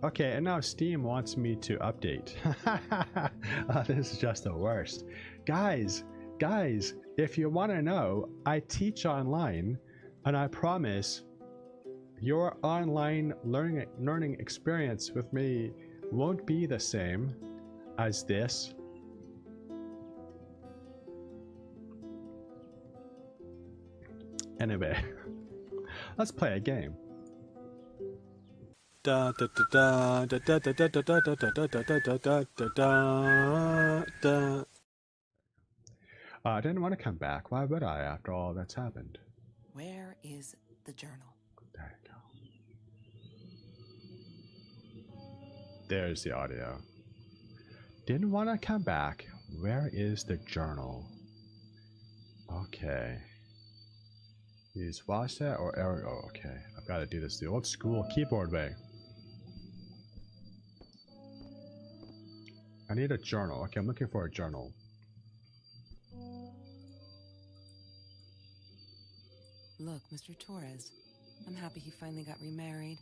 Okay, and now Steam wants me to update. Oh, this is just the worst. Guys, if you want to know, I teach online, and I promise your online learning experience with me won't be the same as this. Anyway, let's play a game. I didn't want to come back. Why would I, after all that's happened? Where is the journal? There you go. There's the audio. Didn't want to come back. Where is the journal? Okay. Use WASD or arrow. Oh, okay. I've got to do this the old school keyboard way. I need a journal. Okay, I'm looking for a journal. Look, Mr. Torres, I'm happy he finally got remarried.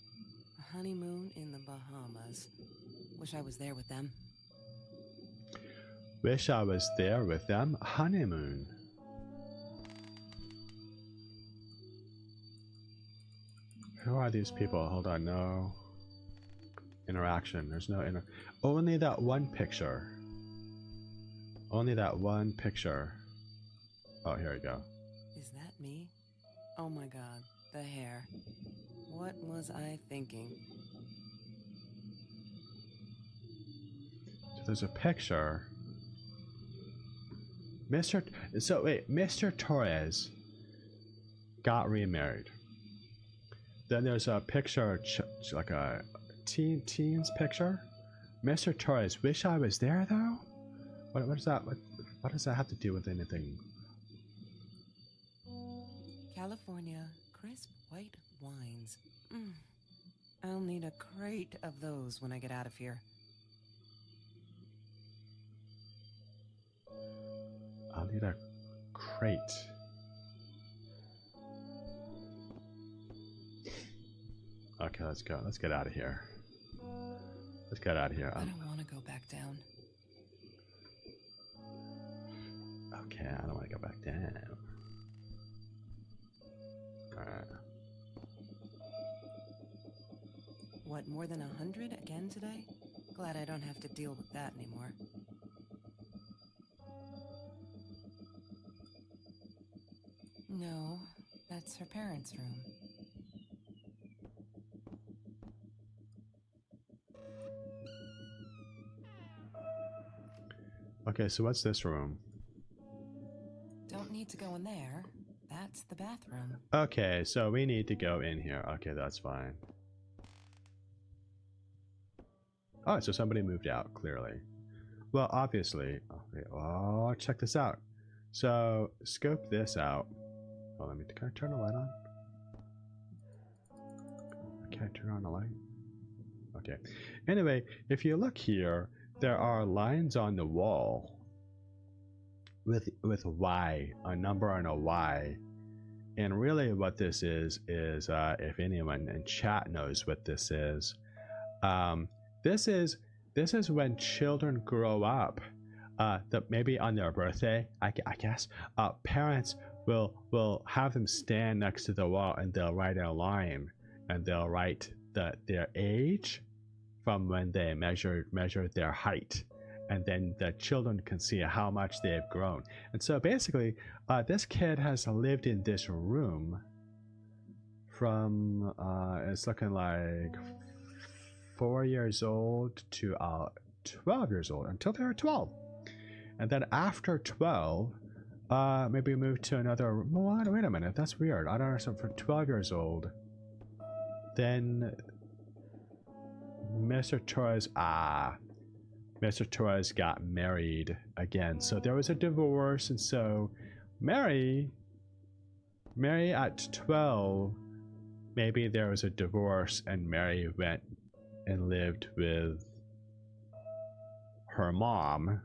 A honeymoon in the Bahamas. Wish I was there with them. Wish I was there with them. Honeymoon. Who are these people? Hold on, no interaction. There's no only that one picture. Only that one picture. Oh, here we go. Is that me? Oh my god, the hair. What was I thinking? So there's a picture. Mr. Torres got remarried. Then there's a picture, like a teens picture. Mr. Torres, wish I was there though? What is that? What does that have to do with anything? California crisp white wines. I'll need a crate of those when I get out of here. I'll need a crate. Okay, let's go. Let's get out of here. Let's get out of here. I don't want to go back down. Okay, I don't want to go back down. Alright. What, more than 100 again today? Glad I don't have to deal with that anymore. No, that's her parents' room. Okay, so what's this room? Don't need to go in there. That's the bathroom. Okay, so we need to go in here. Okay, that's fine. Oh, so somebody moved out, clearly. Well, obviously. Okay, oh, check this out. So, scope this out. Oh, let me kind of turn the light on. I can't turn on the light. Okay. Anyway, if you look here, there are lines on the wall with Y, a number and a Y. And really what this is if anyone in chat knows what this is when children grow up, that maybe on their birthday, I guess, parents will have them stand next to the wall and they'll write a line and they'll write their age from when they measured their height, and then the children can see how much they've grown. And so basically, this kid has lived in this room from it's looking like 4 years old to 12 years old, until they were 12. And then after 12, maybe move to another room. Well, wait a minute, that's weird. I don't understand. For 12 years old, then Mr. Torres got married again. So there was a divorce, and so Mary at 12, maybe there was a divorce and Mary went and lived with her mom,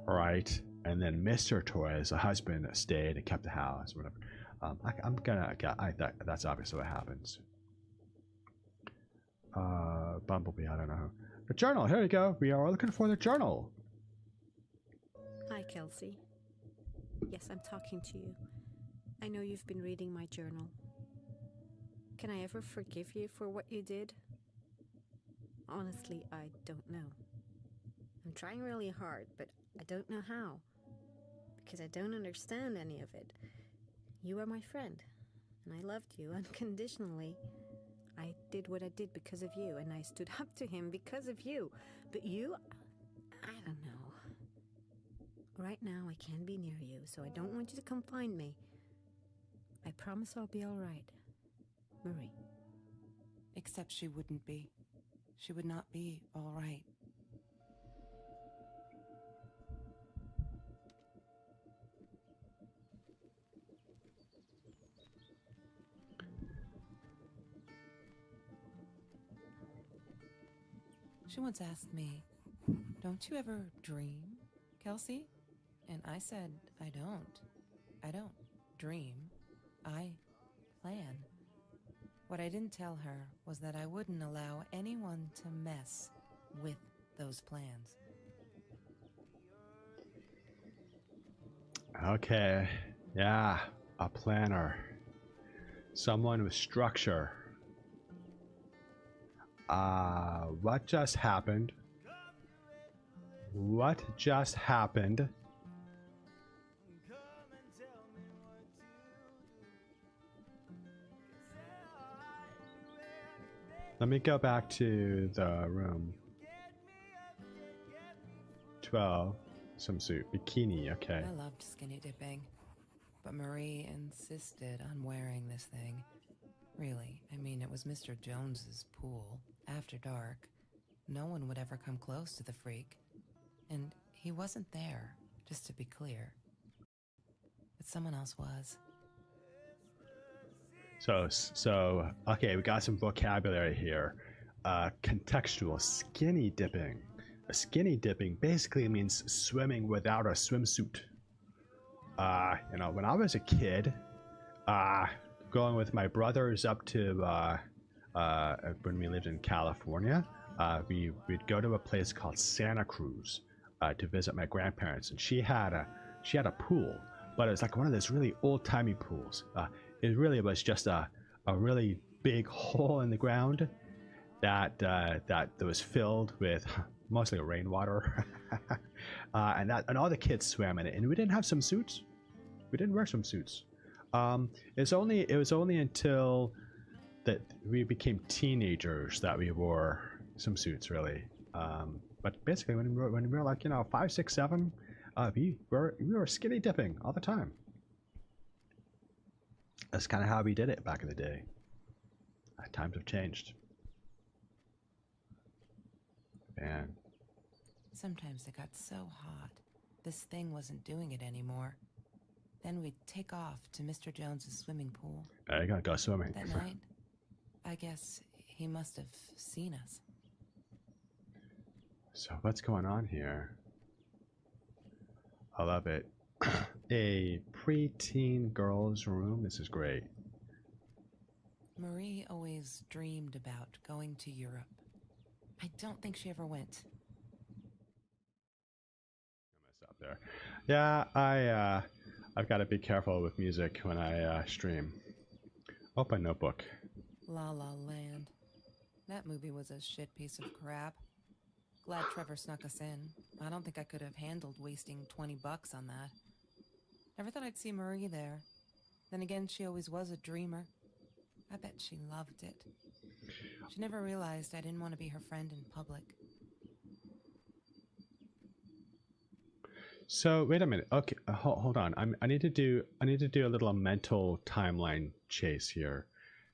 right? And then Mr. Torres, the husband, stayed and kept the house, whatever. That's obviously what happens. Bumblebee, I don't know. The journal, here you go. We are looking for the journal. Hi, Kelsey. Yes, I'm talking to you. I know you've been reading my journal. Can I ever forgive you for what you did? Honestly, I don't know. I'm trying really hard, but I don't know how. Because I don't understand any of it. You are my friend, and I loved you unconditionally. I did what I did because of you, and I stood up to him because of you. But you, I don't know. Right now, I can't be near you, so I don't want you to come find me. I promise I'll be all right. Marie. Except she wouldn't be. She would not be all right. She once asked me, "Don't you ever dream, Kelsey?" And I said, I don't. I don't dream. I plan. What I didn't tell her was that I wouldn't allow anyone to mess with those plans. Okay. Yeah, a planner. Someone with structure. What just happened? What just happened? Let me go back to the room. 12. Swimsuit. Bikini, okay. I loved skinny dipping, but Marie insisted on wearing this thing. Really, I mean, it was Mr. Jones's pool, after dark. No one would ever come close to the freak. And he wasn't there, just to be clear. But someone else was. So, okay, we got some vocabulary here. Contextual. Skinny dipping. Skinny dipping basically means swimming without a swimsuit. When I was a kid, going with my brothers up to when we lived in California, we'd go to a place called Santa Cruz to visit my grandparents, and she had a pool, but it was like one of those really old timey pools. It really was just a really big hole in the ground that was filled with mostly rainwater, and all the kids swam in it, and we didn't have some suits. We didn't wear some suits. It was only until that we became teenagers that we wore some suits, really. But basically, when we were like 5, 6, 7, we were skinny dipping all the time. That's kind of how we did it back in the day. Times have changed. Man. Sometimes it got so hot, this thing wasn't doing it anymore. Then we'd take off to Mr. Jones's swimming pool. I gotta go swimming. That night, I guess he must have seen us. So what's going on here? I love it. A preteen girl's room. This is great. Marie always dreamed about going to Europe. I don't think she ever went. I messed up there. Yeah, I've got to be careful with music when I stream. Open notebook. La La Land. That movie was a shit piece of crap. Glad Trevor snuck us in. I don't think I could have handled wasting $20 on that. Never thought I'd see Marie there. Then again, she always was a dreamer. I bet she loved it. She never realized I didn't want to be her friend in public. So wait a minute. Okay, hold on. I need to do a little mental timeline chase here.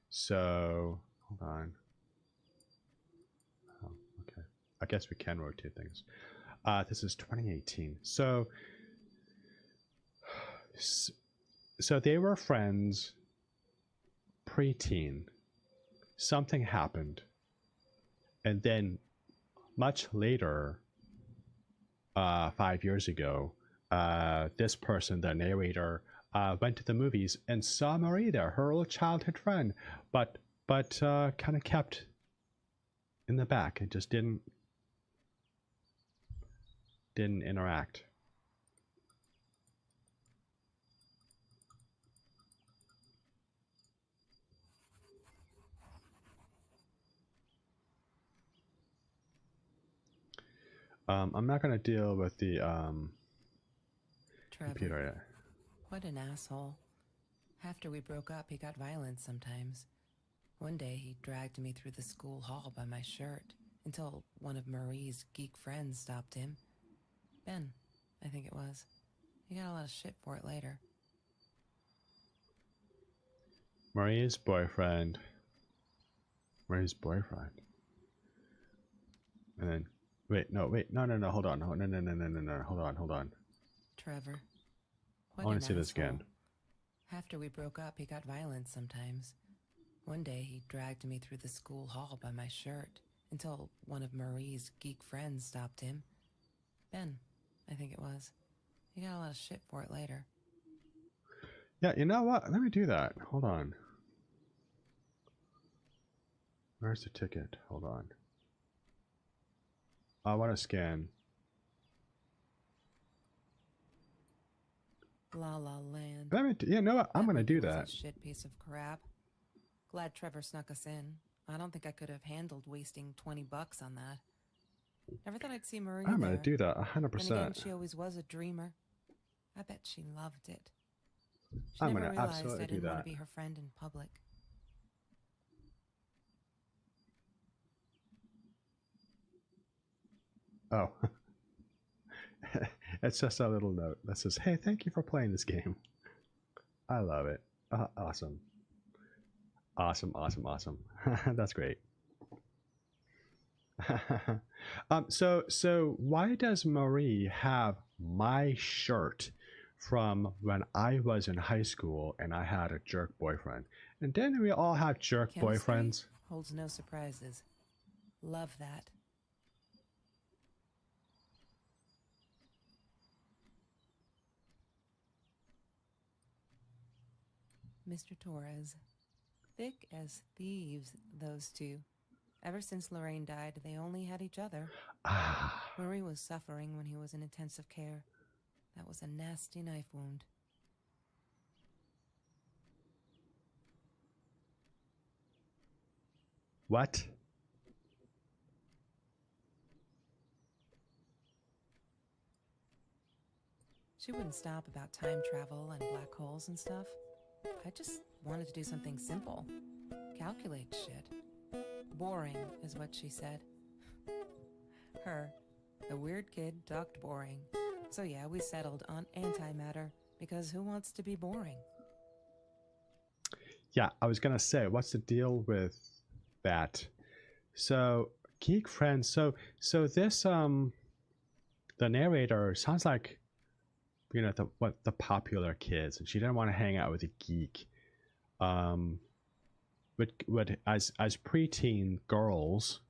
So hold on. Oh, okay. I guess we can rotate things. This is 2018. So they were friends preteen. Something happened, and then much later, 5 years ago, this person, the narrator, went to the movies and saw Marie there, her old childhood friend, but kind of kept in the back and just didn't interact. I'm not gonna deal with the Trevor, computer yet. what an asshole. After we broke up, he got violent sometimes. One day, he dragged me through the school hall by my shirt until one of Marie's geek friends stopped him. Ben, I think it was. He got a lot of shit for it later. Marie's boyfriend. Marie's boyfriend. And then, no, hold on, no, hold on. Trevor, I what want an to see this again. asshole. After we broke up, he got violent sometimes. One day, he dragged me through the school hall by my shirt until one of Marie's geek friends stopped him. Ben, I think it was. He got a lot of shit for it later. Yeah, you know what? Let me do that. Hold on. Where's the ticket? Hold on. I want to scan. La La Land. Let me. You know what? I'm gonna do movie was that. a shit piece of crap. Glad Trevor snuck us in. I don't think I could have handled wasting $20 on that. Never thought I'd see Marie I'm there. gonna do that And again, 100%. she always was a dreamer. I bet she loved it. She I'm never gonna realized absolutely I do didn't want that. to be her friend in public. Oh. It's just a little note that says, "Hey, thank you for playing this game. I love it. Awesome. Awesome. That's great." So why does Marie have my shirt from when I was in high school and I had a jerk boyfriend? And didn't we all have jerk Chemistry boyfriends? holds no surprises. Love that. Mr. Torres. Thick as thieves, those two. Ever since Lorraine died, they only had each other. Ah, Marie was suffering when he was in intensive care. That was a nasty knife wound. what? She wouldn't stop about time travel and black holes and stuff. I just wanted to do something simple. Calculate shit. Boring, is what she said. Her, the weird kid, talked boring. So yeah, we settled on antimatter, because who wants to be boring? Yeah, I was gonna say, what's the deal with that? So, geek friends. So this the narrator sounds like, you know, the popular kids, and she didn't want to hang out with a geek. Would as preteen girls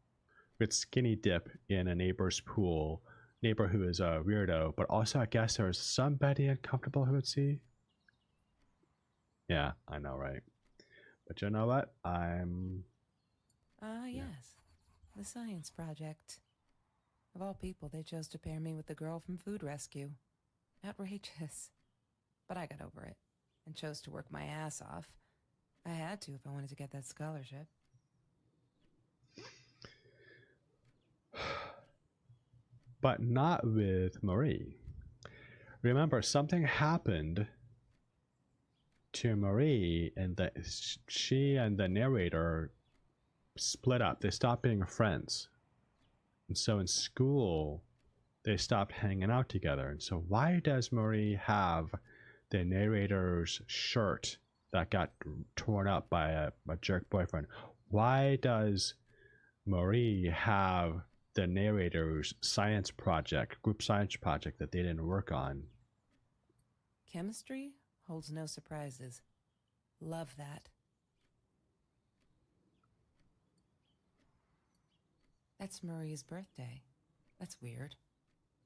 would skinny dip in a neighbor's pool. Neighbor who is a weirdo, but also I guess there's somebody uncomfortable who would see. Yeah, I know, right? But you know what? Yes. The science project. Of all people, they chose to pair me with the girl from Food Rescue. Outrageous. But I got over it and chose to work my ass off. I had to if I wanted to get that scholarship. But not with Marie. Remember, something happened to Marie, and that she and the narrator split up. They stopped being friends, and so in school, they stopped hanging out together. And so, why does Marie have the narrator's shirt that got torn up by a jerk boyfriend? Why does Marie have the narrator's science project, group science project that they didn't work on? Chemistry holds no surprises. Love that. That's Marie's birthday. That's weird.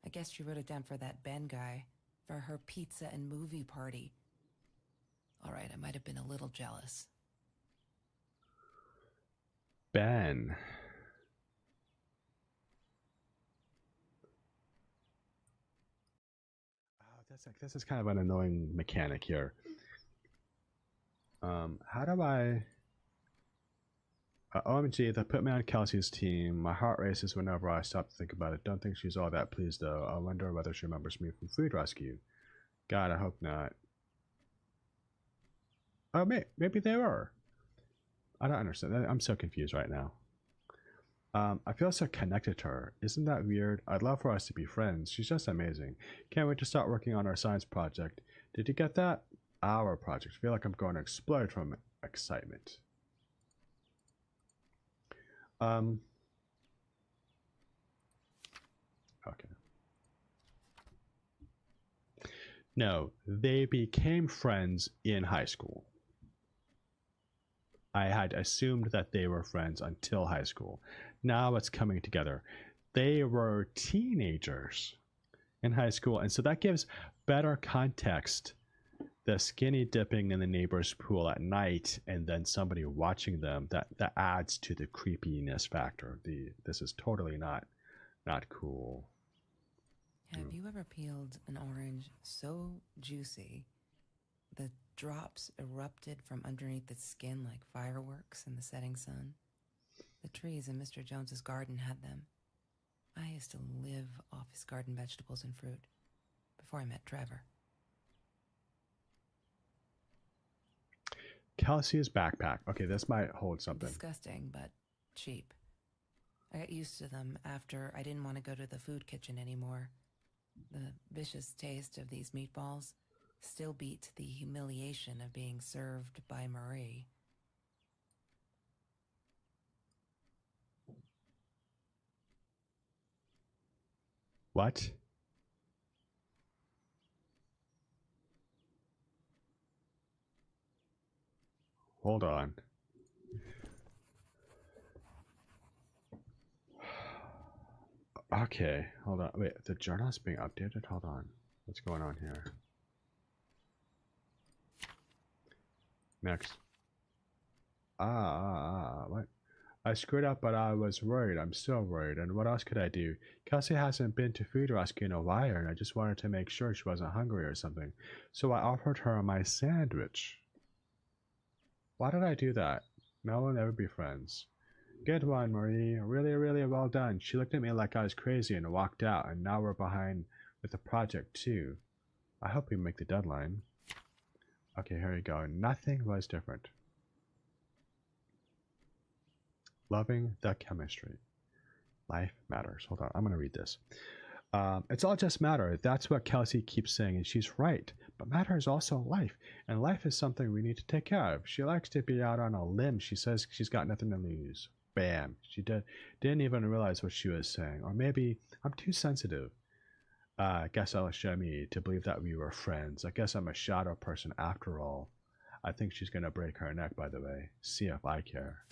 I guess she wrote it down for that Ben guy, for her pizza and movie party. All right, I might have been a little jealous. Ben. this is kind of an annoying mechanic here. How do I... OMG, they put me on Kelsey's team. My heart races whenever I stop to think about it. Don't think she's all that pleased, though. I wonder whether she remembers me from Food Rescue. God, I hope not. Oh, maybe they were. I don't understand. I'm so confused right now. I feel so connected to her. Isn't that weird? I'd love for us to be friends. She's just amazing. Can't wait to start working on our science project. Did you get that? Our project. I feel like I'm going to explode from excitement. Okay. No, they became friends in high school. I had assumed that they were friends until high school. Now it's coming together. They were teenagers in high school, and so that gives better context. The skinny dipping in the neighbor's pool at night and then somebody watching them, that adds to the creepiness factor. This is totally not cool. Have you ever peeled an orange so juicy the drops erupted from underneath its skin like fireworks in the setting sun? The trees in Mr. Jones's garden had them. I used to live off his garden vegetables and fruit before I met Trevor. Kelsey's backpack. Okay, this might hold something. Disgusting, but cheap. I got used to them after I didn't want to go to the food kitchen anymore. The vicious taste of these meatballs still beat the humiliation of being served by Marie. What? Hold on. Okay, hold on. Wait, the journal's being updated? Hold on. What's going on here? Next. What? I screwed up, but I was worried. I'm still worried. And what else could I do? Kelsey hasn't been to food rescue in a while, and I just wanted to make sure she wasn't hungry or something. So I offered her my sandwich. Why did I do that? Now we'll never be friends. Good one, Marie. Really, really well done. She looked at me like I was crazy and walked out, and now we're behind with the project, too. I hope we make the deadline. Okay, here we go. Nothing was different. Loving the chemistry. Life matters. Hold on, I'm going to read this. It's all just matter. That's what Kelsey keeps saying, and she's right. But matter is also life, and life is something we need to take care of. She likes to be out on a limb. She says she's got nothing to lose. Bam. She didn't even realize what she was saying. Or maybe I'm too sensitive. I guess I'll show me to believe that we were friends. I guess I'm a shadow person after all. I think she's going to break her neck, by the way. See if I care.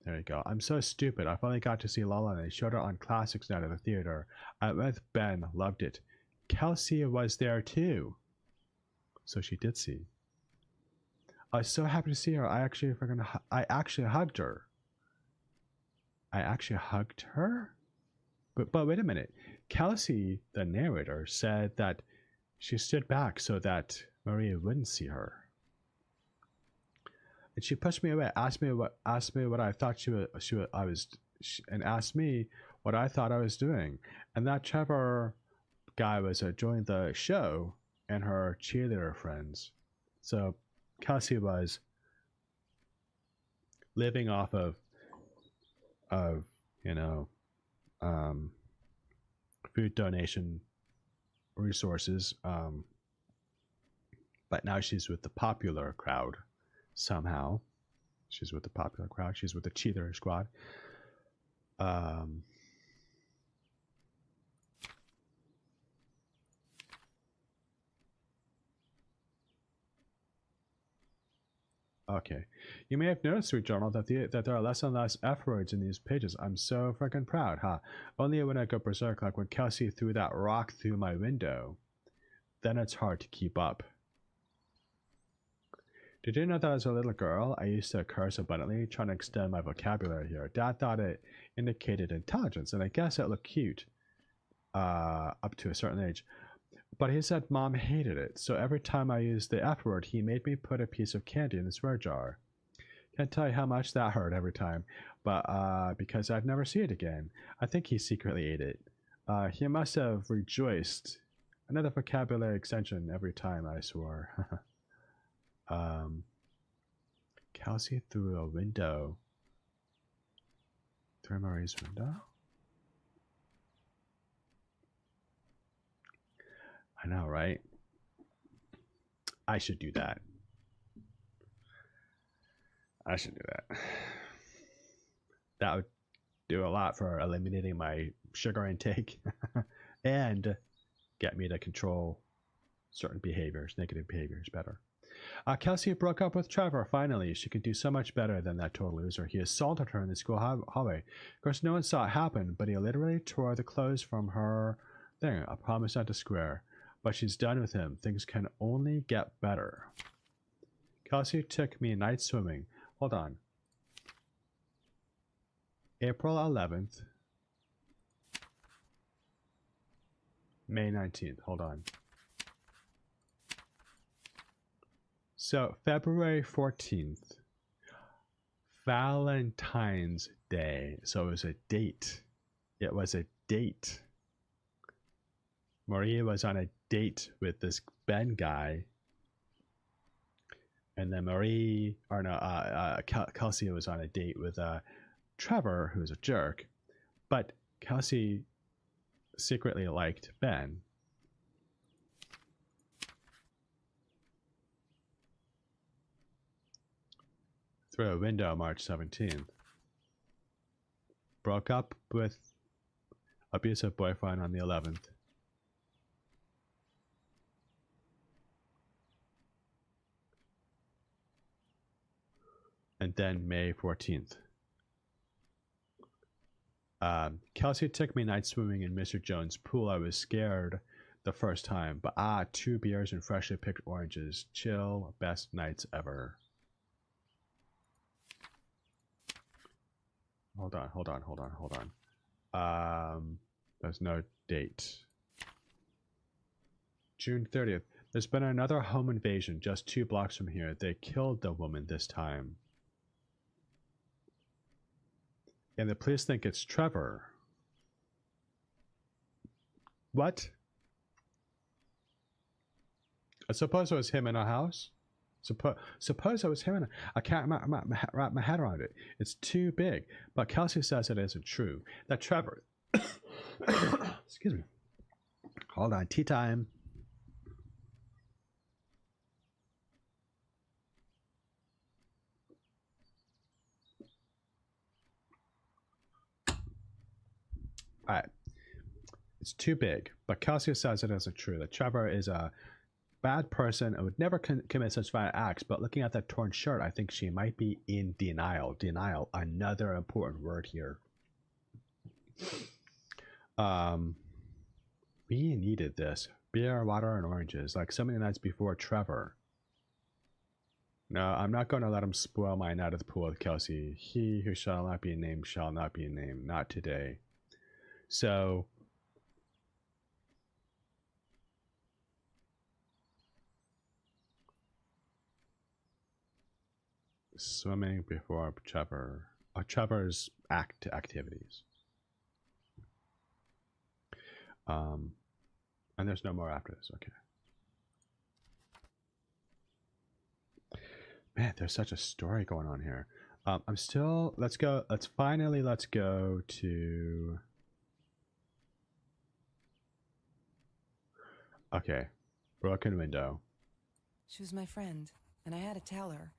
There you go. I'm so stupid. I finally got to see Lala and they showed her on Classics Night at the theater. I went with Ben, loved it. Kelsey was there too. So she did see. I was so happy to see her. I actually hugged her. I actually hugged her? But wait a minute. Kelsey, the narrator, said that she stood back so that Maria wouldn't see her. And she pushed me away, asked me what I thought and asked me what I thought I was doing. And that Trevor guy was joining the show and her cheerleader friends. So Kelsey was living off of food donation resources, but now she's with the popular crowd. Somehow she's with the popular crowd. She's with the cheerleader squad. Okay. You may have noticed, Sweet Journal, that there are less and less F words in these pages. I'm so freaking proud, huh? Only when I go berserk, like when Kelsey threw that rock through my window. Then it's hard to keep up. Did you know that as a little girl, I used to curse abundantly, trying to extend my vocabulary here? Dad thought it indicated intelligence, and I guess it looked cute. up to a certain age. But he said Mom hated it, so every time I used the F word, he made me put a piece of candy in the swear jar. Can't tell you how much that hurt every time, but because I'd never see it again. I think he secretly ate it. He must have rejoiced. Another vocabulary extension every time I swore. Kelsey through a window. Through Marie's window? I know, right? I should do that. I should do that. That would do a lot for eliminating my sugar intake and get me to control certain behaviors, negative behaviors better. Kelsey broke up with Trevor. Finally, she could do so much better than that total loser. He assaulted her in the school hallway. Of course, no one saw it happen, but he literally tore the clothes from her thing. I promise not to square. But she's done with him. Things can only get better. Kelsey took me night swimming. Hold on. April 11th. May 19th. Hold on. So, February 14th. Valentine's Day. So, it was a date. It was a date. Maria was on a date with this Ben guy. And then Kelsey was on a date with Trevor, who was a jerk. But Kelsey secretly liked Ben. Through a window, March 17th. Broke up with abusive boyfriend on the 11th. And then May 14th. Kelsey took me night swimming in Mr. Jones' pool. I was scared the first time, but 2 beers and freshly picked oranges. Chill, best nights ever. Hold on. There's no date. June 30th. There's been another home invasion just 2 blocks from here. They killed the woman this time. And the police think it's Trevor. What? I suppose it was him in a house? Suppose it was him. I can't wrap my head around it. It's too big. But Kelsey says it isn't true. That Trevor... Excuse me. Hold on. Tea time. Alright. It's too big. But Kelsey says it isn't true. That Trevor is a bad person and would never commit such violent acts, but looking at that torn shirt, I think she might be in denial. Denial, another important word here. We needed this. Beer, water, and oranges, like so many nights before Trevor. No, I'm not going to let him spoil my night at the pool with Kelsey. He who shall not be named shall not be named. Not today. So... swimming before Trevor. Trevor's activities. And there's no more after this. Okay. Man, there's such a story going on here. Let's go to... Okay. Broken window. She was my friend, and I had to tell her.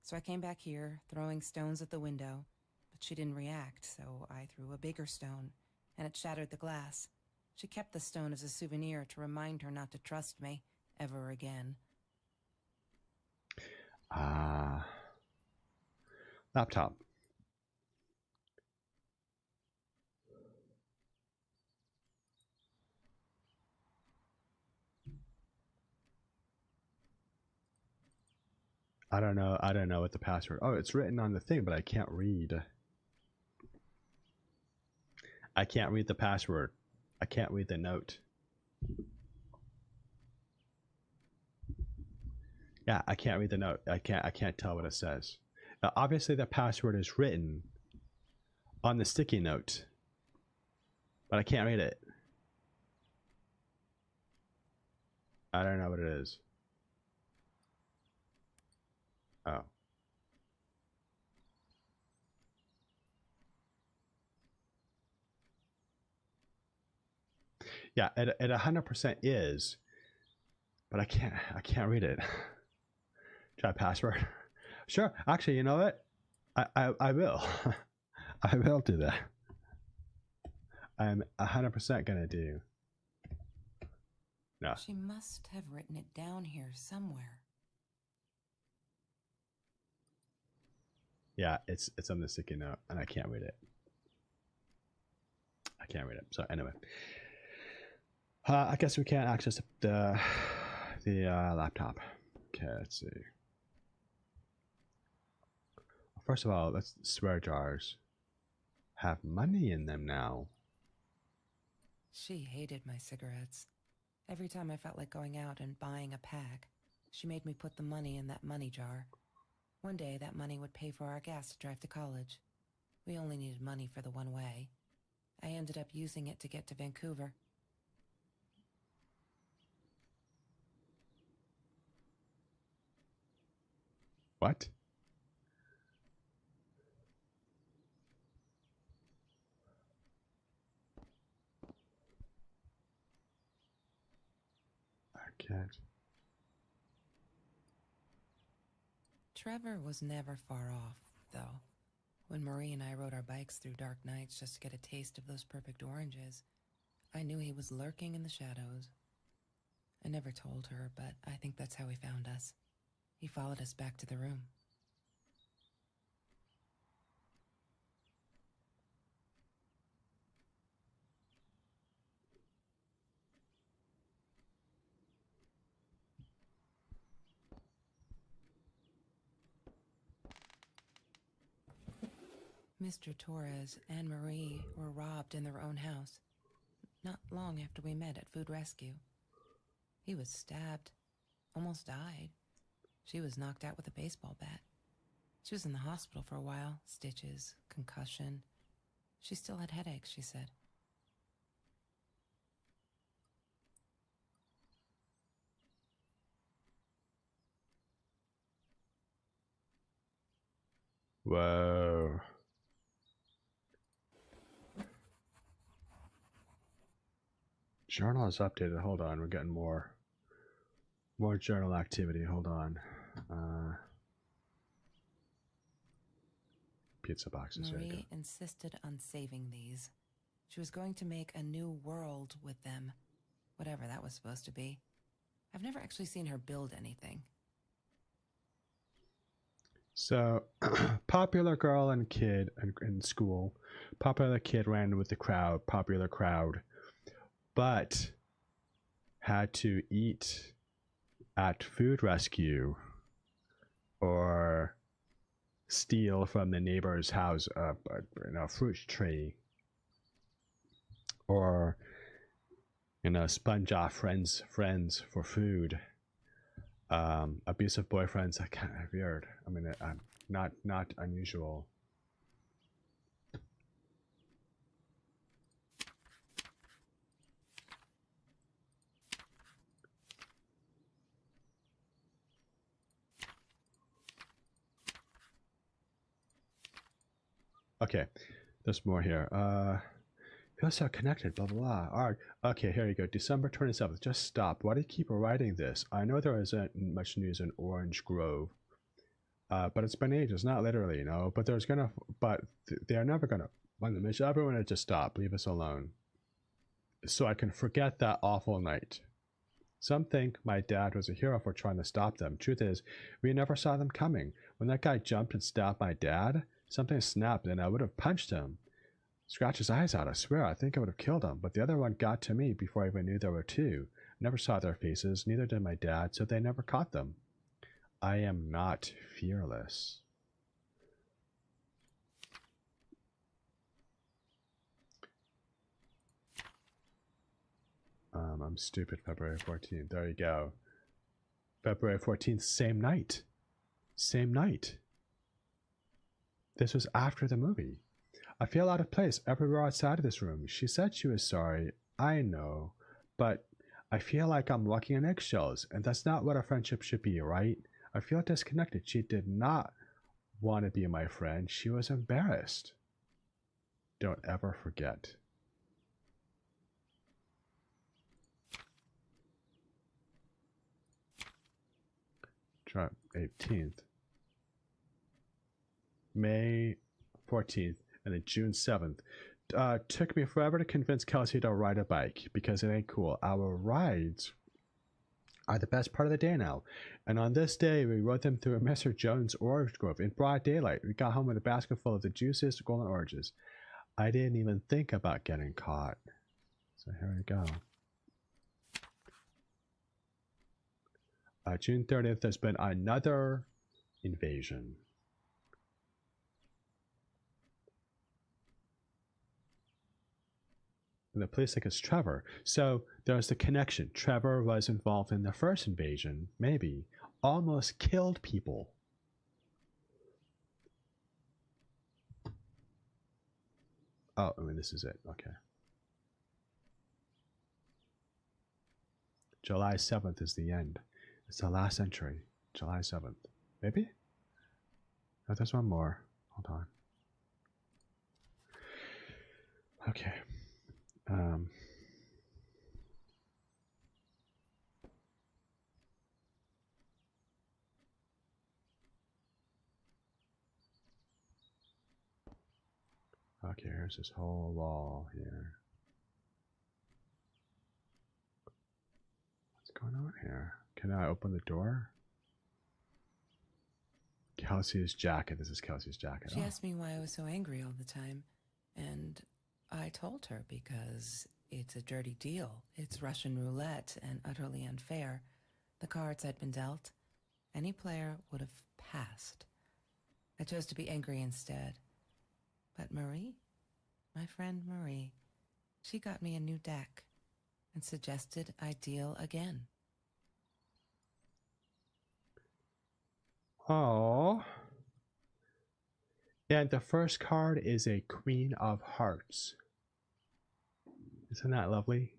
So I came back here, throwing stones at the window, but she didn't react, so I threw a bigger stone, and it shattered the glass. She kept the stone as a souvenir to remind her not to trust me ever again. Laptop. I don't know what the password. Oh, it's written on the thing, but I can't read. I can't read the password. I can't read the note. Yeah, I can't read the note. I can't tell what it says. Now, obviously the password is written on the sticky note, but I can't read it. I don't know what it is. Oh. Yeah, it 100% is, but I can't read it. Try password. Sure. Actually, you know what? I will. I will do that. I'm 100% gonna do. No. She must have written it down here somewhere. Yeah, it's on the sticky note, and I can't read it. I can't read it. So anyway, I guess we can't access the laptop. Okay, let's see. First of all, let's swear jars have money in them now. She hated my cigarettes. Every time I felt like going out and buying a pack, she made me put the money in that money jar. One day, that money would pay for our gas to drive to college. We only needed money for the one way. I ended up using it to get to Vancouver. What? I can't. Trevor was never far off, though. When Marie and I rode our bikes through dark nights just to get a taste of those perfect oranges, I knew he was lurking in the shadows. I never told her, but I think that's how he found us. He followed us back to the room. Mr. Torres and Marie were robbed in their own house, not long after we met at Food Rescue. He was stabbed, almost died. She was knocked out with a baseball bat. She was in the hospital for a while, stitches, concussion. She still had headaches, she said. Whoa. Journal is updated. Hold on, we're getting more journal activity. Hold on. Pizza boxes. Marie insisted on saving these. She was going to make a new world with them, whatever that was supposed to be. I've never actually seen her build anything. So, popular girl and kid in school. Popular kid ran with the crowd. Popular crowd. But had to eat at Food Rescue or steal from the neighbor's house a fruit tree, or sponge off friends for food. Abusive boyfriends, that kind of weird. I mean, not unusual. Okay, there's more here. Feel so connected, blah, blah, blah. All right. Okay, here you go. December 27th. Just stop. Why do you keep writing this? I know there isn't much news in Orange Grove, but it's been ages. Not literally, but there's gonna, they're never gonna. Everyone to just stop. Leave us alone. So I can forget that awful night. Some think my dad was a hero for trying to stop them. Truth is, we never saw them coming. When that guy jumped and stabbed my dad, something snapped and I would have punched him. Scratch his eyes out, I swear. I think I would have killed him, but the other one got to me before I even knew there were two. Never saw their faces, neither did my dad, so they never caught them. I am not fearless. I'm stupid. February 14th. There you go. February 14th, same night. Same night. This was after the movie. I feel out of place everywhere outside of this room. She said she was sorry. I know. But I feel like I'm walking on eggshells, and that's not what a friendship should be, right? I feel disconnected. She did not want to be my friend. She was embarrassed. Don't ever forget. Drop 18th. May 14th and then June 7th. Took me forever to convince Kelsey to ride a bike because it ain't cool. Our rides are the best part of the day now. And on this day, we rode them through Mr. Jones' orange grove in broad daylight. We got home with a basket full of the juiciest golden oranges. I didn't even think about getting caught. So here we go. June 30th, there's been another invasion. And the police think it's Trevor. So there's the connection. Trevor was involved in the first invasion, maybe. Almost killed people. Oh, I mean, this is it. Okay. July 7th is the end. It's the last entry. July 7th. Maybe? Oh, there's one more. Hold on. Okay. Okay, here's this whole wall here. What's going on here? Can I open the door? Kelsey's jacket. This is Kelsey's jacket. She asked me why I was so angry all the time, and I told her because it's a dirty deal. It's Russian roulette and utterly unfair. The cards I'd been dealt, any player would have passed. I chose to be angry instead. But Marie, my friend Marie, she got me a new deck and suggested I deal again. Oh. And the first card is a Queen of Hearts. Isn't that lovely?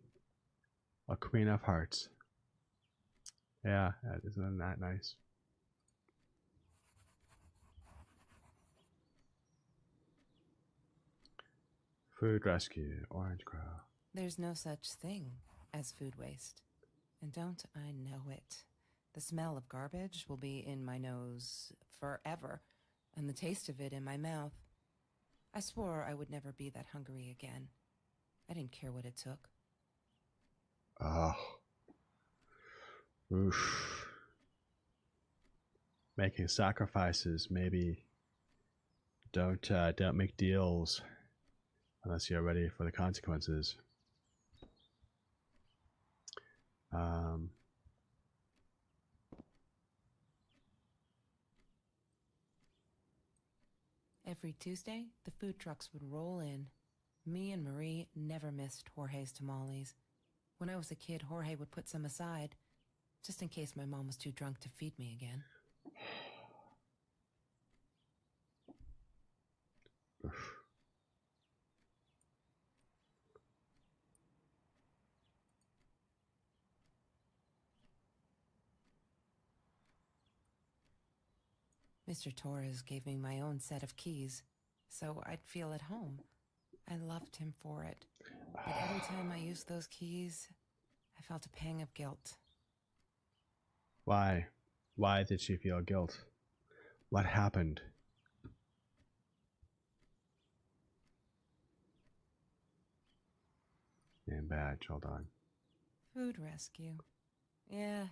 A Queen of Hearts. Yeah, isn't that nice? Food rescue, orange grow. There's no such thing as food waste. And don't I know it? The smell of garbage will be in my nose forever, and the taste of it in my mouth. I swore I would never be that hungry again. I didn't care what it took. Oh. Oof. Making sacrifices, maybe. Don't make deals unless you're ready for the consequences. Every Tuesday, the food trucks would roll in. Me and Marie never missed Jorge's tamales. When I was a kid, Jorge would put some aside, just in case my mom was too drunk to feed me again. Oof. Mr. Torres gave me my own set of keys, so I'd feel at home. I loved him for it. But every time I used those keys, I felt a pang of guilt. Why? Why did she feel guilt? What happened? Name badge, hold on. Food rescue. Yeah,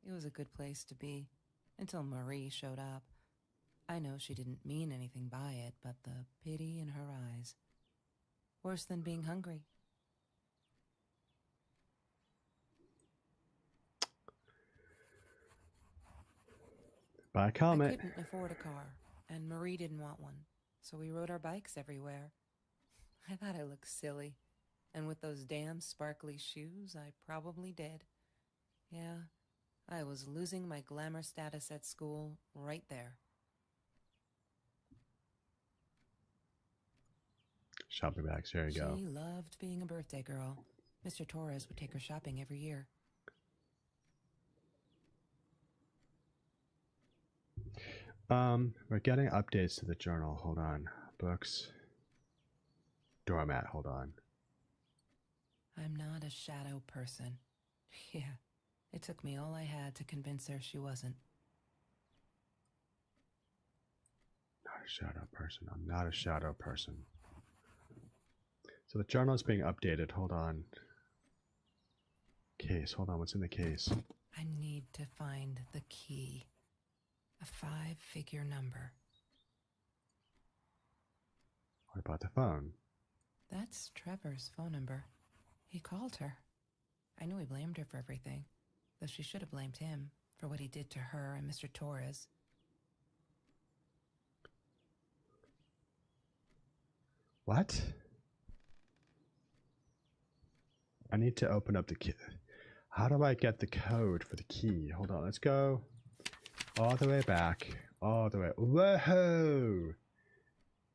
it was a good place to be. Until Marie showed up. I know she didn't mean anything by it, but the pity in her eyes. Worse than being hungry. By comment. I couldn't afford a car, and Marie didn't want one, so we rode our bikes everywhere. I thought I looked silly. And with those damn sparkly shoes, I probably did. Yeah, I was losing my glamour status at school right there. Shopping bags. There you go. She loved being a birthday girl. Mr. Torres would take her shopping every year. We're getting updates to the journal. Hold on. Books. Doormat. Hold on. I'm not a shadow person. Yeah, it took me all I had to convince her she wasn't. Not a shadow person. I'm not a shadow person. So the journal is being updated. Hold on. Case. Hold on. What's in the case? I need to find the key. A 5-figure number. What about the phone? That's Trevor's phone number. He called her. I knew he blamed her for everything, though she should have blamed him for what he did to her and Mr. Torres. What? I need to open up the key. How do I get the code for the key? Hold on. Let's go all the way back. All the way. Whoa!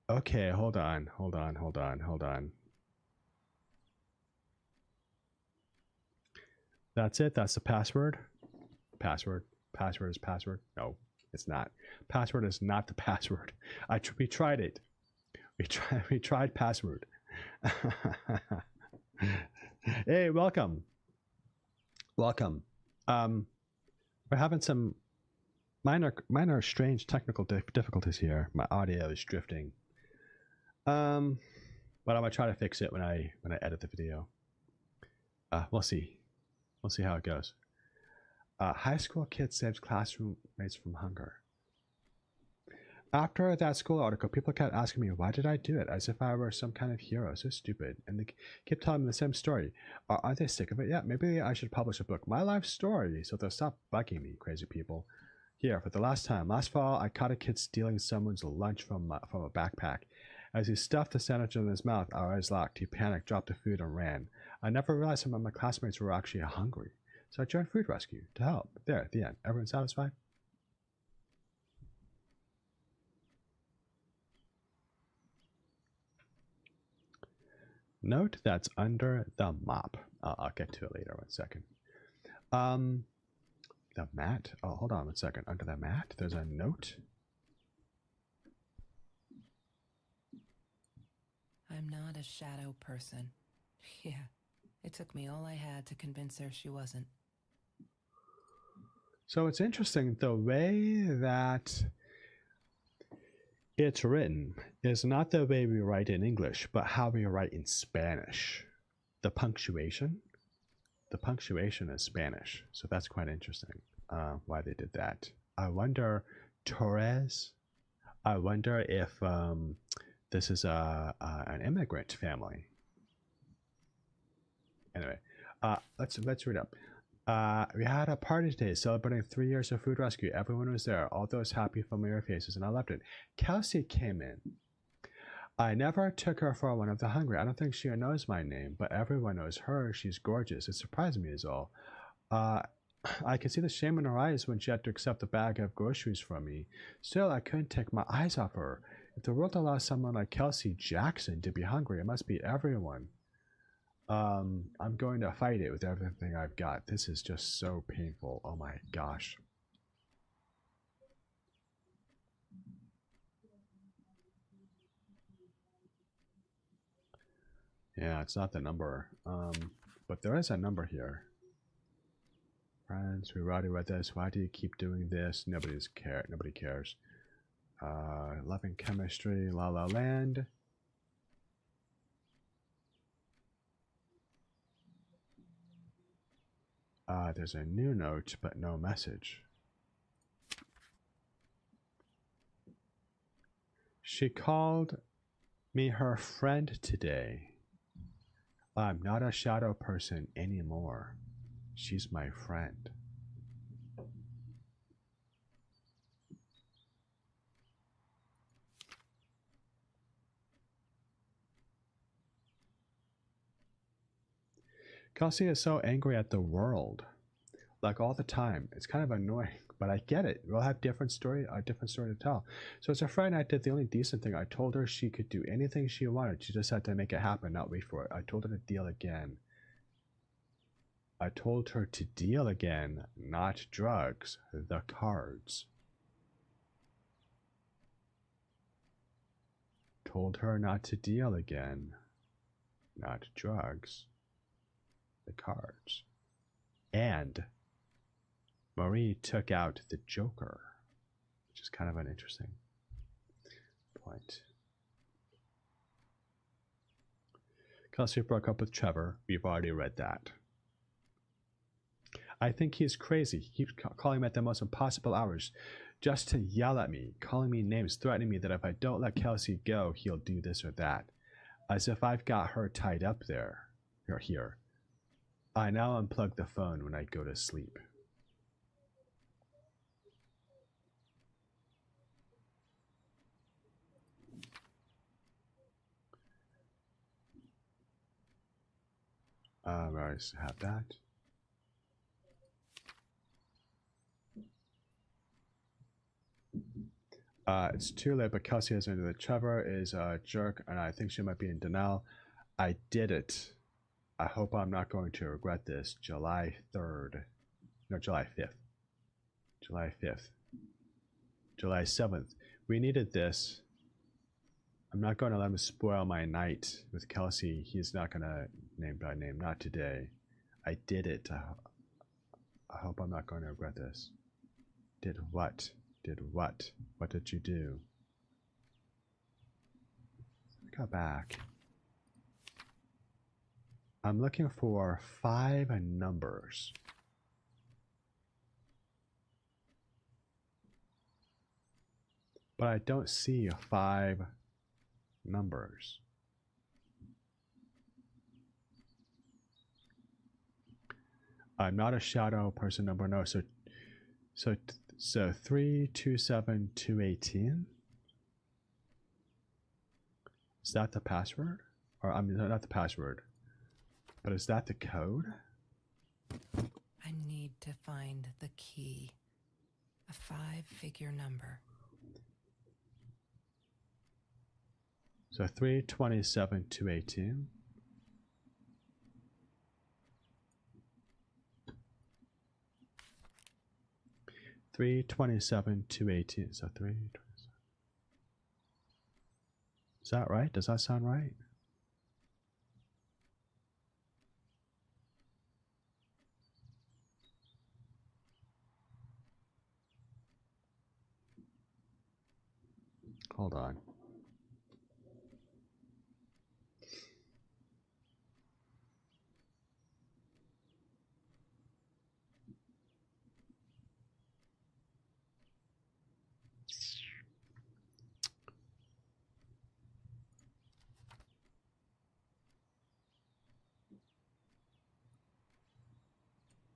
Okay, hold on. Hold on. Hold on. Hold on. That's it. That's the password. Password. Password is password. No, it's not. Password is not the password. We tried it. We tried password. Hey, welcome. Welcome. We're having some minor strange technical difficulties here. My audio is drifting. But I'm gonna try to fix it when I edit the video. We'll see. We'll see how it goes. High school kid saves classroom mates from hunger. After that school article, people kept asking me, why did I do it? As if I were some kind of hero. So stupid. And they kept telling me the same story. Aren't they sick of it yet? Maybe I should publish a book. My life story. So they'll stop bugging me, crazy people. Here, for the last time. Last fall, I caught a kid stealing someone's lunch from a backpack. As he stuffed the sandwich in his mouth, our eyes locked. He panicked, dropped the food, and ran. I never realized some of my classmates were actually hungry. So I joined Food Rescue to help. There, at the end. Everyone satisfied? Note that's under the mop. I'll get to it later. 1 second. The mat. Oh, hold on 1 second. Under the mat, there's a note. I'm not a shadow person. Yeah, it took me all I had to convince her she wasn't. So it's interesting, the way that it's written is not the way we write in English, but how we write in Spanish. The punctuation is Spanish. So that's quite interesting, why they did that. I wonder, Torres, I wonder if this is an immigrant family. Anyway, let's read up. We had a party today celebrating 3 years of Food Rescue. Everyone was there, all those happy familiar faces, and I loved it. Kelsey came in. I never took her for one of the hungry. I don't think she knows my name, but everyone knows her. She's gorgeous. It surprised me is all. I could see the shame in her eyes when she had to accept a bag of groceries from me. Still, I couldn't take my eyes off her. If the world allows someone like Kelsey Jackson to be hungry, it must be everyone. I'm going to fight it with everything I've got. This is just so painful. Oh my gosh. Yeah, it's not the number. But there is a number here. Friends, we already read this. Why do you keep doing this? Nobody cares. Loving chemistry, La La Land. There's a new note, but no message. She called me her friend today. I'm not a shadow person anymore. She's my friend. Kelsey is so angry at the world, like all the time. It's kind of annoying, but I get it. We'll have a different story to tell. So it's a Friday night. Did the only decent thing. I told her she could do anything she wanted. She just had to make it happen, not wait for it. I told her to deal again. I told her to deal again, not drugs, the cards. Told her not to deal again, not drugs, the cards. And Marie took out the Joker, which is kind of an interesting point. Kelsey broke up with Trevor. We've already read that. I think he's crazy. He keeps calling me at the most impossible hours just to yell at me, calling me names, threatening me that if I don't let Kelsey go, he'll do this or that. As if I've got her tied up there, or here. I now unplug the phone when I go to sleep. I just have that. It's too late, but Kelsey has ended that Trevor is a jerk, and I think she might be in denial. I did it. I hope I'm not going to regret this. July 3rd. No, July 5th. July 5th. July 7th. We needed this. I'm not going to let him spoil my night with Kelsey. He's not going to name by name. Not today. I did it. I hope I'm not going to regret this. Did what? Did what? What did you do? Go back. I'm looking for 5 numbers. But I don't see 5 numbers. I'm not a shadow person number, no. So 327218. Is that the password? Or I mean, not the password, but is that the code? I need to find the key. A 5-figure number. So 327218. $327,218. So 327. Is that right? Does that sound right? Hold on.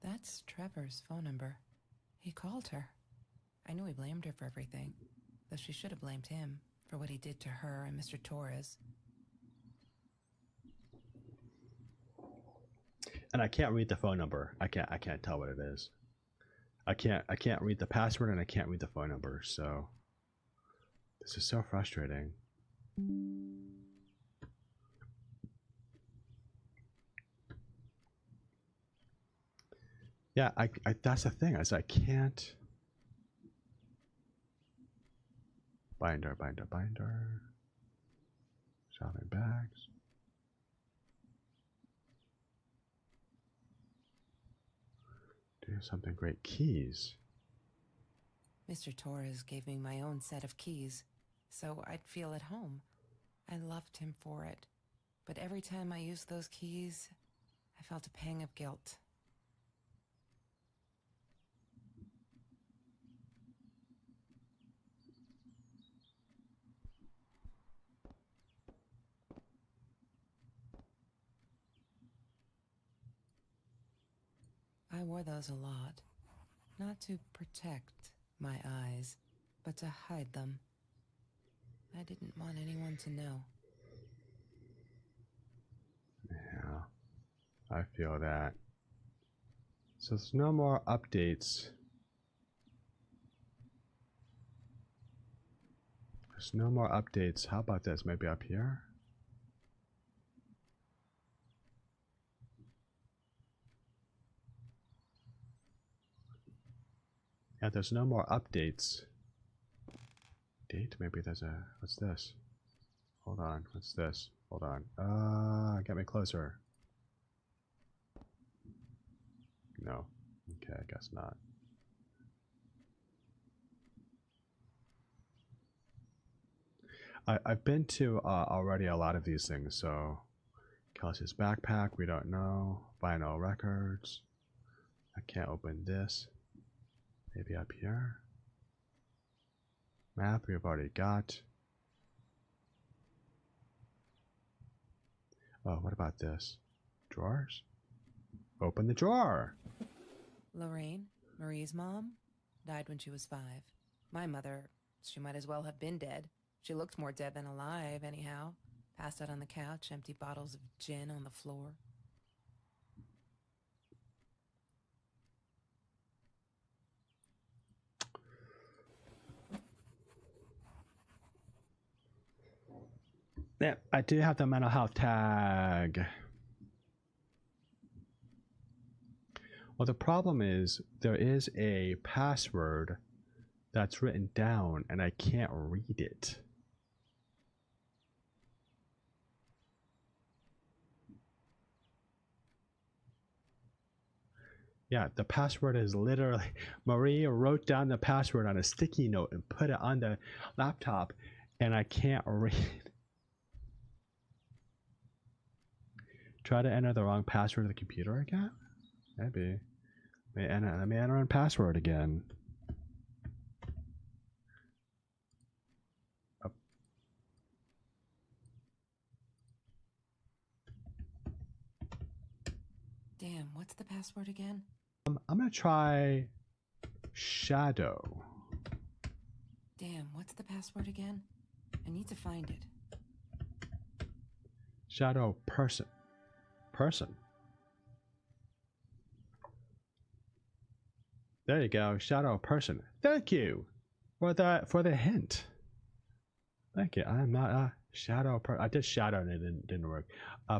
That's Trevor's phone number. He called her. I knew he blamed her for everything, though she should have blamed him for what he did to her and Mr. Torres. And I can't read the phone number. I can't tell what it is. I can't read the password, and I can't read the phone number. So this is so frustrating. Yeah, I that's the thing, is I can't. Binder. Shopping bags. Do something great. Keys. Mr. Torres gave me my own set of keys, so I'd feel at home. I loved him for it, but every time I used those keys, I felt a pang of guilt. I wore those a lot, not to protect my eyes, but to hide them. I didn't want anyone to know. Yeah. I feel that. So there's no more updates. There's no more updates. How about this? Maybe up here? Yeah, there's no more updates. Date? Maybe there's a... What's this? Hold on. What's this? Hold on. Get me closer. No. Okay, I guess not. I've been to already a lot of these things, so... Kelsey's backpack, we don't know. Vinyl records. I can't open this. Maybe up here. Map we've already got. Oh, what about this? Drawers? Open the drawer! Lorraine, Marie's mom, died when she was 5. My mother, she might as well have been dead. She looked more dead than alive, anyhow. Passed out on the couch, empty bottles of gin on the floor. Yeah, I do have the mental health tag. Well, the problem is there is a password that's written down and I can't read it. Yeah, the password is literally... Maria wrote down the password on a sticky note and put it on the laptop and I can't read. Try to enter the wrong password of the computer again? Maybe. Let me enter in password again. Oh. Damn, what's the password again? I'm gonna try shadow. Damn, what's the password again? I need to find it. Shadow person. Person. There you go, shadow person. Thank you for the hint. Thank you. I'm not a shadow person. I did shadow and it didn't work.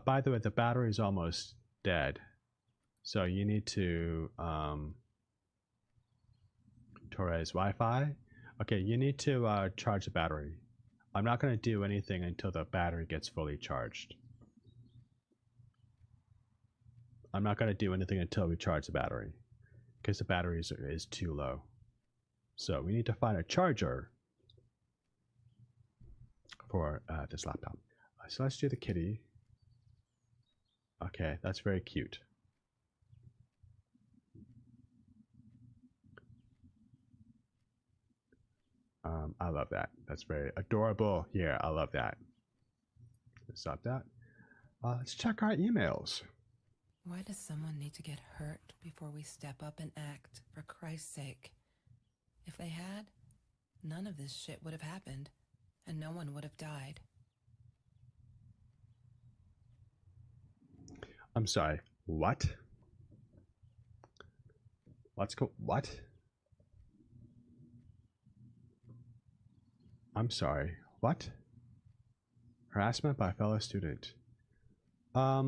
By the way, the battery's almost dead. So you need to Torres Wi-Fi. Okay, you need to charge the battery. I'm not going to do anything until the battery gets fully charged. I'm not going to do anything until we charge the battery because the battery is too low. So we need to find a charger for this laptop. So let's do the kitty. Okay, that's very cute. I love that. That's very adorable. Yeah, I love that. Let's stop that. Let's check our emails. Why does someone need to get hurt before we step up and act, for Christ's sake? If they had, none of this shit would have happened, and no one would have died. I'm sorry. What? Let's go. What? I'm sorry. What? Harassment by a fellow student. Hi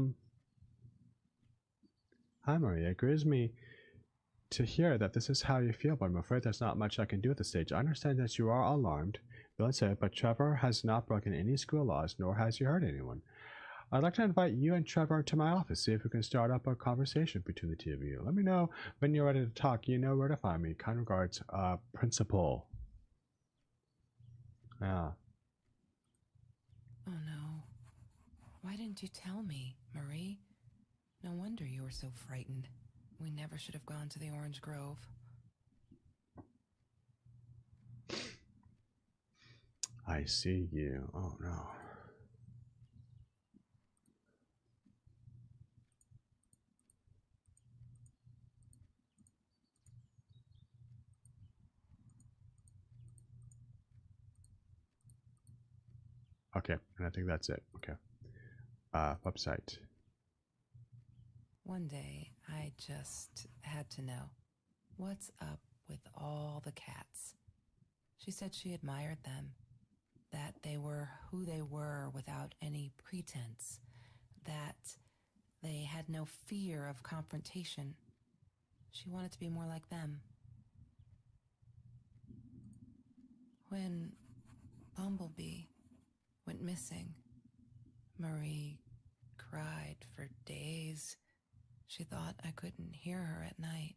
Maria. It grieves me to hear that this is how you feel, but I'm afraid there's not much I can do at this stage. I understand that you are alarmed, Bill said, but Trevor has not broken any school laws, nor has he hurt anyone. I'd like to invite you and Trevor to my office, see if we can start up a conversation between the two of you. Let me know when you're ready to talk. You know where to find me. Kind regards, Principal. Yeah. Oh no. Why didn't you tell me, Marie? No wonder you were so frightened. We never should have gone to the Orange Grove. I see you. Oh no. Okay, and I think that's it. Okay. Website. One day, I just had to know. What's up with all the cats? She said she admired them, that they were who they were without any pretense, that they had no fear of confrontation. She wanted to be more like them. When Bumblebee went missing, Marie cried for days. She thought I couldn't hear her at night.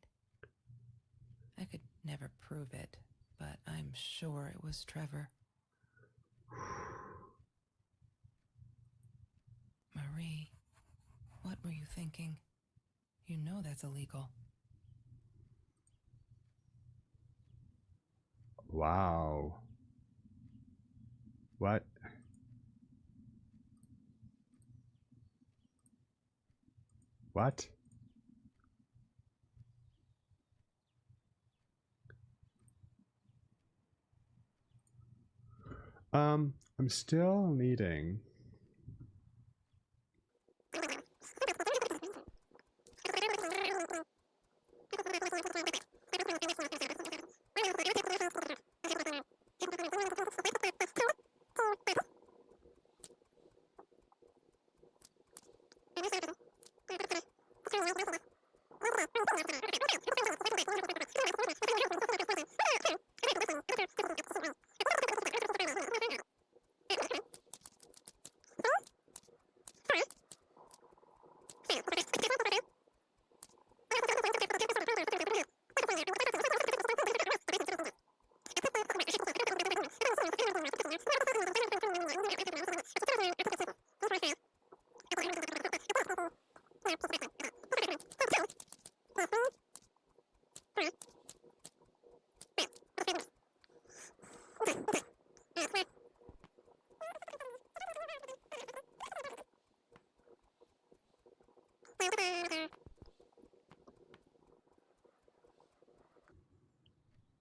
I could never prove it, but I'm sure it was Trevor. Marie, what were you thinking? You know that's illegal. Wow. What? What? I'm still needing.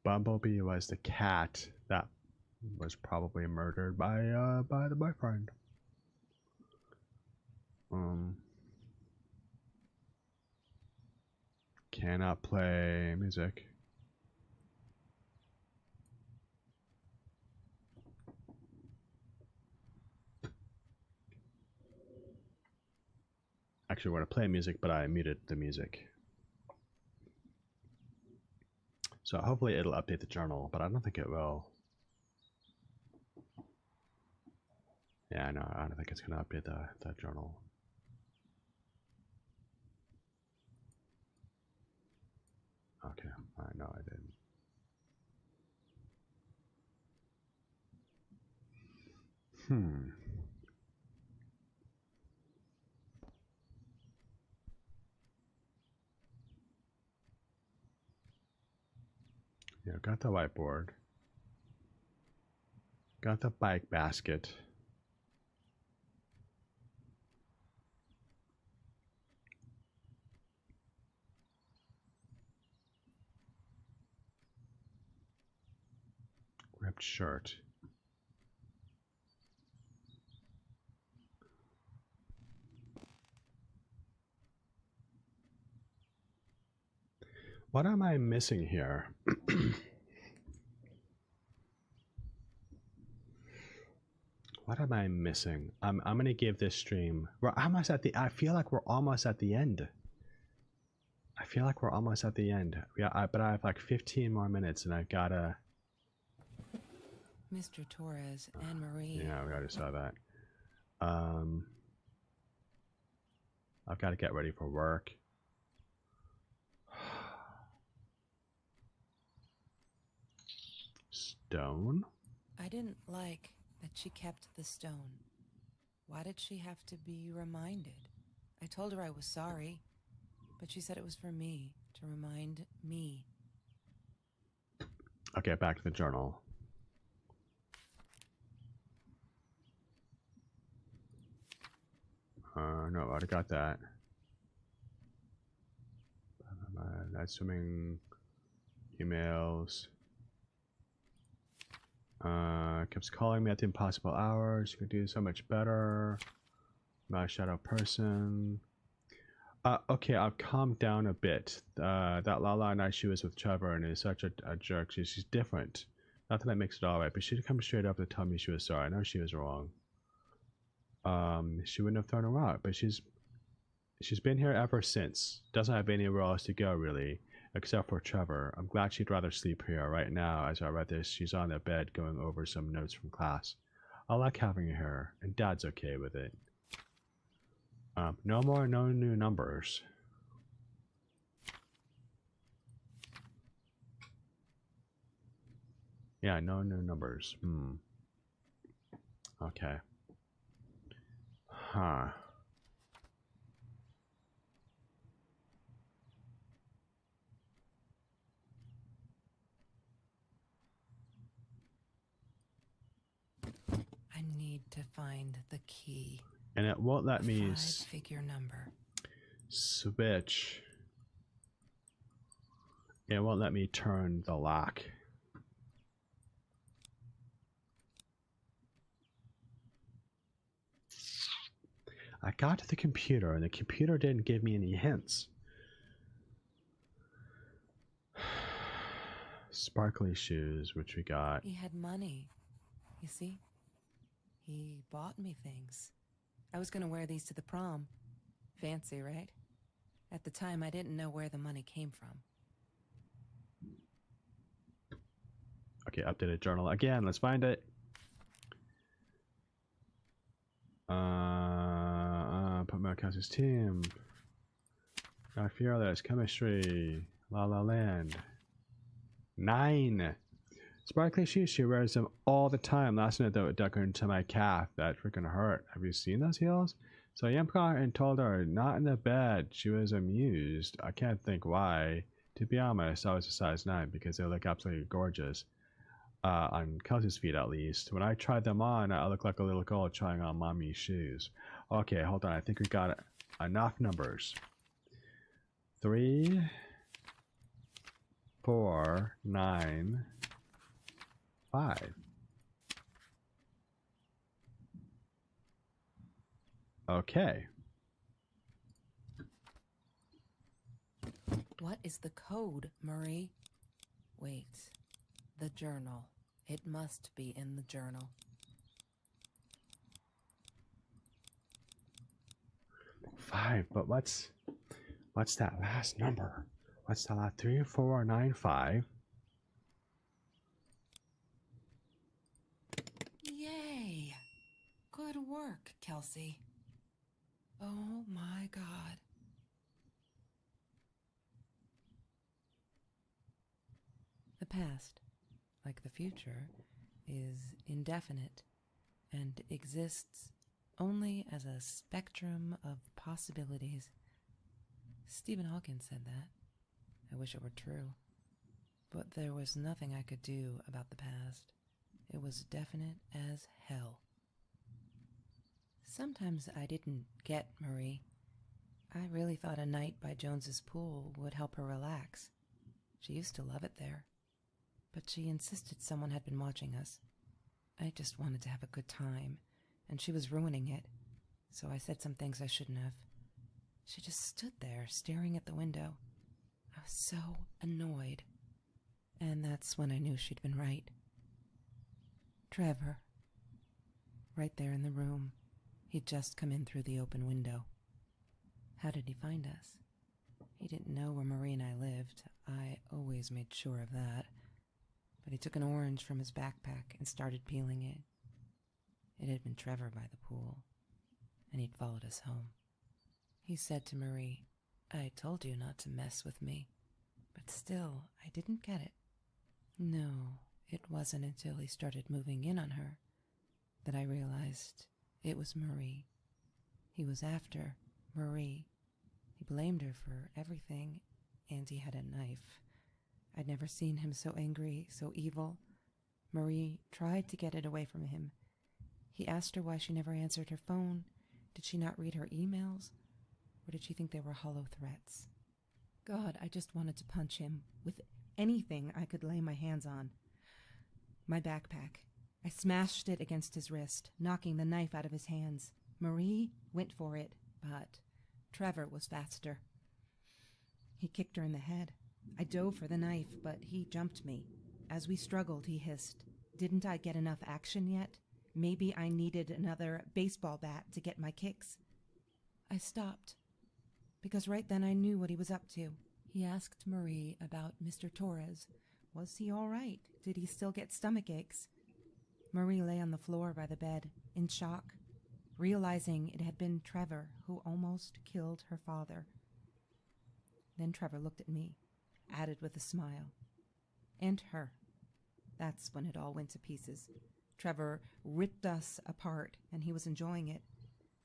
Bumblebee was the cat that was probably murdered by the boyfriend. Cannot play music. Actually, I want to play music, but I muted the music. So hopefully it'll update the journal, but I don't think it will. Yeah, no, I don't think it's going to update that journal. Okay, I know I didn't. Yeah, got the whiteboard. Got the bike basket. Ripped shirt. What am I missing here? What am I missing? I'm gonna give this stream. We're almost at the. I feel like we're almost at the end. I feel like we're almost at the end. Yeah, but I have like 15 more minutes, and I've gotta. Mr. Torres and Marie. Yeah, we already saw that. I've got to get ready for work. Stone? I didn't like that she kept the stone. Why did she have to be reminded? I told her I was sorry, but she said it was for me, to remind me. Okay, back to the journal. No, I already got that. Night swimming, emails. Keeps calling me at the impossible hours. You could do so much better. My shadow person. Okay, I've calmed down a bit. That Lala night she was with Trevor and is such a jerk. She's different. Not that that makes it alright, but she'd come straight up to tell me she was sorry. I know she was wrong. She wouldn't have thrown her out, but she's been here ever since. Doesn't have anywhere else to go really, except for Trevor. I'm glad she'd rather sleep here right now. As I read this, she's on the bed going over some notes from class. I like having her, and Dad's okay with it. No new numbers. Yeah, no new numbers. Okay. Huh. I need to find the key. And it won't let me Five-figure number. switch. It won't let me turn the lock. I got to the computer and the computer didn't give me any hints. Sparkly shoes, which we got. He had money. You see? He bought me things. I was gonna wear these to the prom. Fancy, right? At the time, I didn't know where the money came from. Okay, updated journal again. Let's find it. Put my Kelsey's team. Not fearless. Chemistry. La La Land. 9. Sparkly shoes. She wears them all the time. Last night though, it dug into my calf. That freaking hurt. Have you seen those heels? So I yanked her and told her not in the bed. She was amused. I can't think why. To be honest, I was a size 9 because they look absolutely gorgeous. On Kelsey's feet at least. When I tried them on, I looked like a little girl trying on mommy's shoes. Okay, hold on. I think we got enough numbers. 3, 4, 9, 5. Okay. What is the code, Marie? Wait. The journal. It must be in the journal. 5, but what's that last number? What's the last 3, 4, 9, 5? Yay! Good work, Kelsey. Oh my God. The past, like the future, is indefinite and exists only as a spectrum of possibilities. Stephen Hawking said that. I wish it were true. But there was nothing I could do about the past. It was definite as hell. Sometimes I didn't get Marie. I really thought a night by Jones's pool would help her relax. She used to love it there. But she insisted someone had been watching us. I just wanted to have a good time, and she was ruining it. So I said some things I shouldn't have. She just stood there, staring at the window. I was so annoyed. And that's when I knew she'd been right. Trevor. Right there in the room. He'd just come in through the open window. How did he find us? He didn't know where Marie and I lived. I always made sure of that. But he took an orange from his backpack and started peeling it. It had been Trevor by the pool, and he'd followed us home. He said to Marie, "I told you not to mess with me." But still, I didn't get it. No, it wasn't until he started moving in on her that I realized it was Marie. He was after Marie. He blamed her for everything, and he had a knife. I'd never seen him so angry, so evil. Marie tried to get it away from him. He asked her why she never answered her phone. Did she not read her emails? Or did she think they were hollow threats? God, I just wanted to punch him with anything I could lay my hands on. My backpack. I smashed it against his wrist, knocking the knife out of his hands. Marie went for it, but Trevor was faster. He kicked her in the head. I dove for the knife, but he jumped me. As we struggled, he hissed, "Didn't I get enough action yet? Maybe I needed another baseball bat to get my kicks." I stopped, because right then I knew what he was up to. He asked Marie about Mr. Torres. Was he all right? Did he still get stomach aches? Marie lay on the floor by the bed, in shock, realizing it had been Trevor who almost killed her father. Then Trevor looked at me, added with a smile. And her. That's when it all went to pieces. Trevor ripped us apart, and he was enjoying it.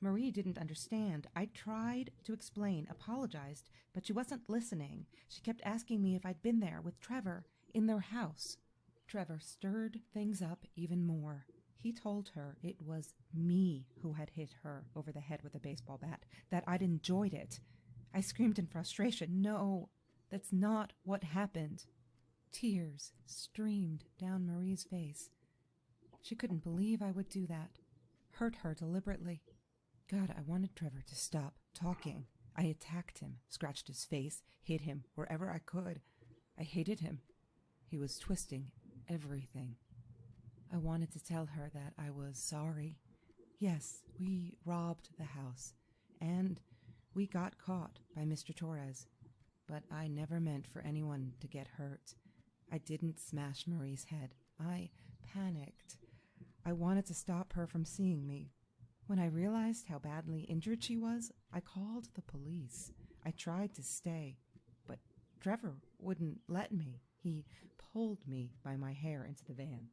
Marie didn't understand. I tried to explain, apologized, but she wasn't listening. She kept asking me if I'd been there with Trevor in their house. Trevor stirred things up even more. He told her it was me who had hit her over the head with a baseball bat, that I'd enjoyed it. I screamed in frustration, "No, that's not what happened." Tears streamed down Marie's face. She couldn't believe I would do that, hurt her deliberately. God, I wanted Trevor to stop talking. I attacked him, scratched his face, hit him wherever I could. I hated him. He was twisting everything. I wanted to tell her that I was sorry. Yes, we robbed the house, and we got caught by Mr. Torres, but I never meant for anyone to get hurt. I didn't smash Marie's head. I panicked. I wanted to stop her from seeing me. When I realized how badly injured she was, I called the police. I tried to stay, but Trevor wouldn't let me. He pulled me by my hair into the van.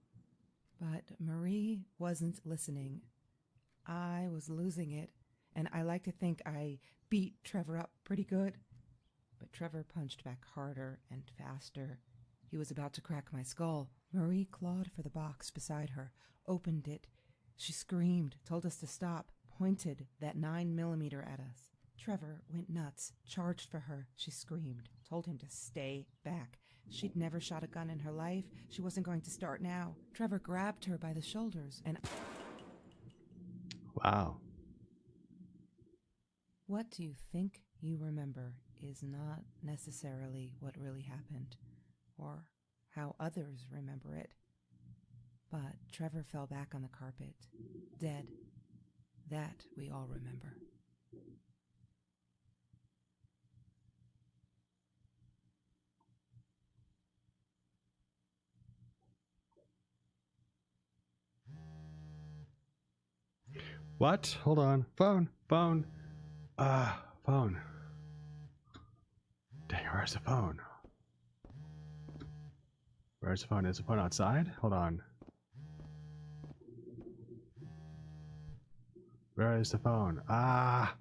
But Marie wasn't listening. I was losing it, and I like to think I beat Trevor up pretty good. But Trevor punched back harder and faster. He was about to crack my skull. Marie clawed for the box beside her, opened it. She screamed, told us to stop, pointed that 9mm at us. Trevor went nuts, charged for her. She screamed, told him to stay back. She'd never shot a gun in her life. She wasn't going to start now. Trevor grabbed her by the shoulders and... Wow. What do you think you remember is not necessarily what really happened, or how others remember it. But Trevor fell back on the carpet, dead. That we all remember. What? Hold on. Phone. Phone. Phone. Dang, where's the phone? Where's the phone? Is the phone outside? Hold on. Where is the phone? Ah!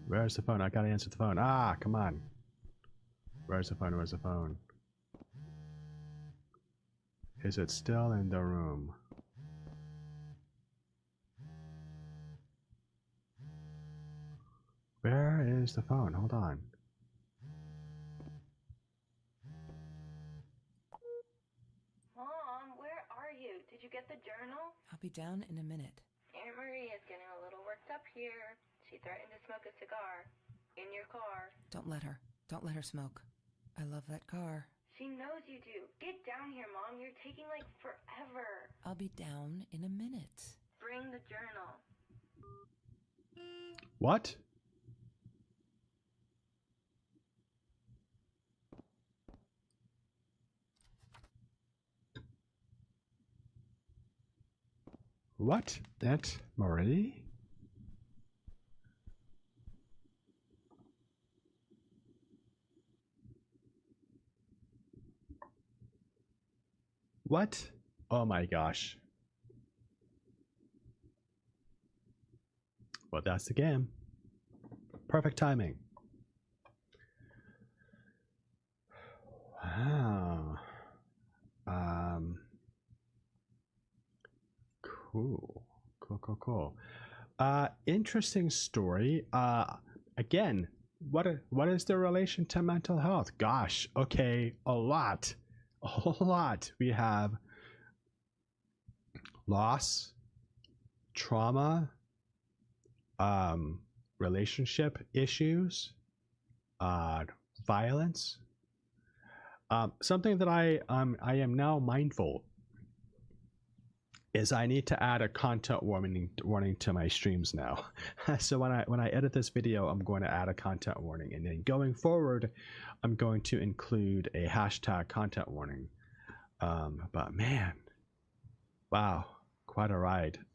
Where's the phone? I gotta answer the phone. Ah, come on. Where's the phone? Where's the phone? Is it still in the room? Where is the phone? Hold on. Mom, where are you? Did you get the journal? I'll be down in a minute. Aunt Marie is getting a little worked up here. She threatened to smoke a cigar. In your car. Don't let her. Don't let her smoke. I love that car. She knows you do. Get down here, Mom. You're taking like forever. I'll be down in a minute. Bring the journal. What? What? Aunt Marie? What? Oh my gosh. Well, that's the game. Perfect timing. Wow. Cool. Cool. Interesting story. Again, what is the relation to mental health? Gosh, okay, a lot. A whole lot. We have loss, trauma, relationship issues, violence. Something that I am now mindful is I need to add a content warning to my streams now. So when I edit this video, I'm going to add a content warning, and then going forward, I'm going to include a hashtag content warning. But man, wow, quite a ride.